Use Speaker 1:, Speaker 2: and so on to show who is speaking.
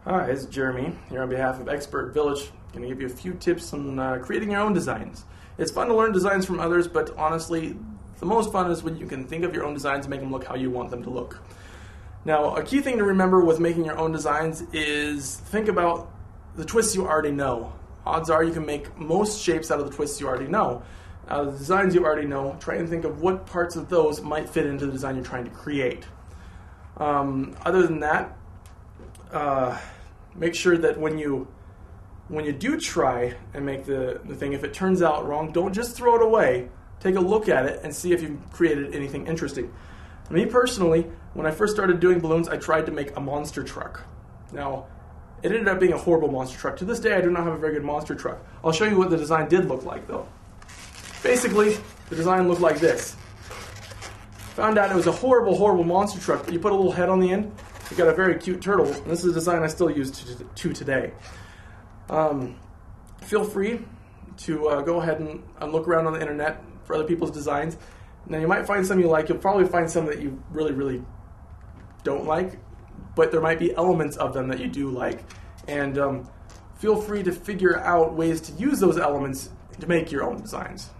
Speaker 1: Hi, it's Jeremy here on behalf of ExpertVillage. Going to give you a few tips on creating your own designs. It's fun to learn designs from others, but honestly, the most fun is when you can think of your own designs and make them look how you want them to look. Now, a key thing to remember with making your own designs is think about the twists you already know. Odds are you can make most shapes out of the twists you already know. Out of the designs you already know, try and think of what parts of those might fit into the design you're trying to create. Other than that, make sure that when you do try and make the thing, if it turns out wrong, don't just throw it away. Take a look at it and see if you've created anything interesting. Me personally, when I first started doing balloons, I tried to make a monster truck. Now, it ended up being a horrible monster truck. To this day, I do not have a very good monster truck. I'll show you what the design did look like, though. Basically, the design looked like this. Found out it was a horrible, horrible monster truck, but you put a little head on the end. You got a very cute turtle, and this is a design I still use to today. Feel free to go ahead and look around on the internet for other people's designs. Now, you might find some you like. You'll probably find some that you really, really don't like, but there might be elements of them that you do like. And feel free to figure out ways to use those elements to make your own designs.